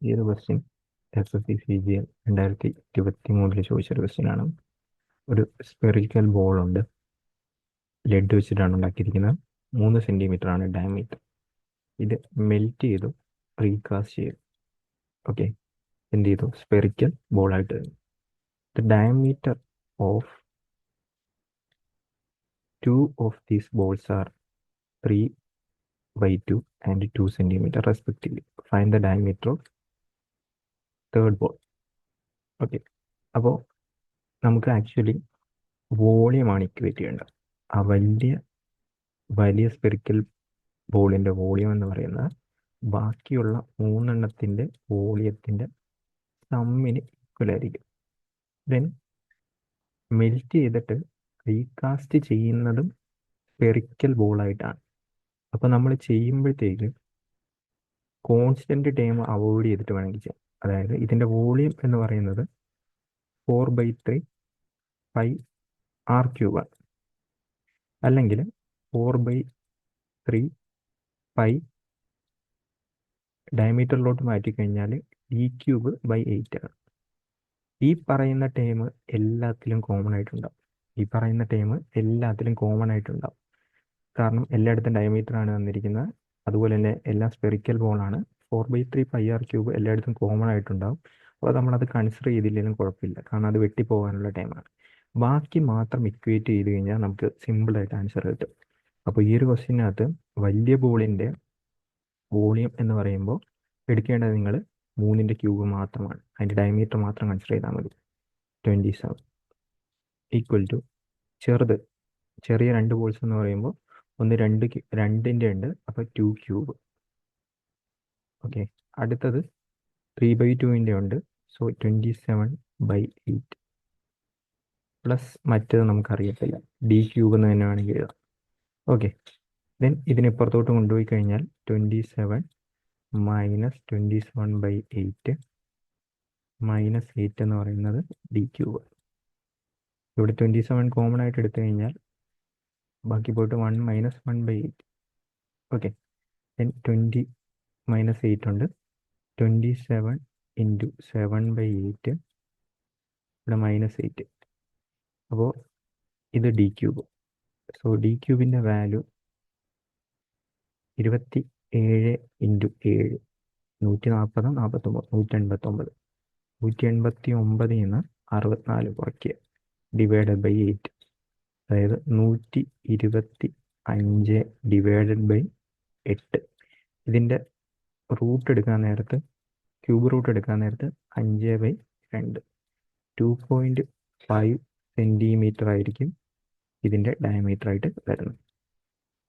ഈ ഒരു question SSC CGL 2023 ചോദിച്ചൊരു ക്വസ്റ്റ്യൻ ആണ്. ഒരു സ്പെറിക്കൽ ബോൾ ഉണ്ട്, ലെഡ് വെച്ചിട്ടാണ് ഉണ്ടാക്കിയിരിക്കുന്നത്. 3 സെൻറ്റിമീറ്റർ ആണ് ഡയമീറ്റർ. ഇത് മെൽറ്റ് ചെയ്തു റീകാസ്റ്റ് ചെയ്തു. ഓക്കെ, എന്ത് ചെയ്തു? സ്പെറിക്കൽ ബോളായിട്ട്. The diameter of 2 of these balls are 3/2 and 2 centimeter respectively. Find the diameter of third ball. Okay, അപ്പോൾ നമുക്ക് ആക്ച്വലി വോളിയമാണ് ഇക്വേറ്റ് ചെയ്യേണ്ടത്. ആ വലിയ സ്പെറിക്കൽ ബോളിൻ്റെ വോളിയം എന്ന് പറയുന്നത് ബാക്കിയുള്ള 3 വോളിയത്തിൻ്റെ സമ്മിന് ഈക്വൽ ആയിരിക്കും. ദെൻ മെൽറ്റ് ചെയ്തിട്ട് റീകാസ്റ്റ് ചെയ്യുന്നതും സ്പെറിക്കൽ ബോളായിട്ടാണ്. അപ്പോൾ നമ്മൾ ചെയ്യുമ്പോഴത്തേക്ക് കോൺസ്റ്റന്റ് ടൈം അവോയ്ഡ് ചെയ്തിട്ട് വേണമെങ്കിൽ ചെയ്യാം. അതായത് ഇതിൻ്റെ വോളിയം എന്ന് പറയുന്നത് 4/3 πr³ ആണ്. അല്ലെങ്കിൽ 4/3 π ഡയമീറ്ററിലോട്ട് മാറ്റിക്കഴിഞ്ഞാൽ d³/8 ആണ്. ഈ പറയുന്ന ടേം എല്ലാത്തിലും കോമൺ ആയിട്ടുണ്ടാവും. കാരണം എല്ലായിടത്തും ഡയമീറ്റർ ആണ് തന്നിരിക്കുന്നത്. അതുപോലെ തന്നെ എല്ലാം സ്പെറിക്കൽ ബോളാണ്. 4/3 πr³ എല്ലായിടത്തും കോമൺ ആയിട്ടുണ്ടാവും. അപ്പോൾ നമ്മളത് കൺസിഡർ ചെയ്തില്ലെങ്കിലും കുഴപ്പമില്ല, കാരണം അത് വെട്ടിപ്പോകാനുള്ള ടൈമാണ്. ബാക്കി മാത്രം ഇക്വേറ്റ് ചെയ്ത് കഴിഞ്ഞാൽ നമുക്ക് സിമ്പിളായിട്ട് ആൻസർ കിട്ടും. അപ്പോൾ ഈ ഒരു ക്വസ്റ്റ്യനകത്ത് വലിയ ബോളിൻ്റെ വോളിയം എന്ന് പറയുമ്പോൾ എടുക്കേണ്ടത് നിങ്ങൾ 3³ മാത്രമാണ്. അതിൻ്റെ ഡയമീറ്റർ മാത്രം കൺസിഡർ ചെയ്താൽ മതി. 27 ഈക്വൽ ടു ചെറിയ 2 ബോൾസ് എന്ന് പറയുമ്പോൾ ഒന്ന് 2ൻ്റെ ഉണ്ട്, അപ്പോൾ 2³. ഓക്കെ, അടുത്തത് 3/2ൻ്റെ ഉണ്ട്, സോ 27/8 പ്ലസ് മറ്റേത് നമുക്കറിയത്തില്ല, d³ എന്ന് തന്നെ വേണമെങ്കിൽ എഴുതാം. ഓക്കെ, ദെൻ ഇതിനിപ്പുറത്തോട്ട് കൊണ്ടുപോയി കഴിഞ്ഞാൽ 27 - 27/8 -8 എന്ന് പറയുന്നത് d³. ഇവിടെ 27 കോമൺ ആയിട്ട് എടുത്തു കഴിഞ്ഞാൽ ബാക്കി പോയിട്ട് 1 - 1/8. ഓക്കെ, ദെൻ 20 - 8 ഉണ്ട്. 27 × 7/8 ഇവിടെ -8. അപ്പോൾ ഇത് d³. So d³ൻ്റെ value 27 × 7 140, 49, 189. 189 നിന്ന് 64 കുറയ്ക്കുക, /8. അതായത് 125/8. ഇതിൻ്റെ റൂട്ട് എടുക്കാൻ നേരത്ത്, ക്യൂബ് റൂട്ട് എടുക്കാൻ നേരത്ത് 5/2 2.5 സെൻറ്റിമീറ്റർ ആയിരിക്കും ഇതിൻ്റെ ഡയമീറ്റർ ആയിട്ട് വരുന്നത്.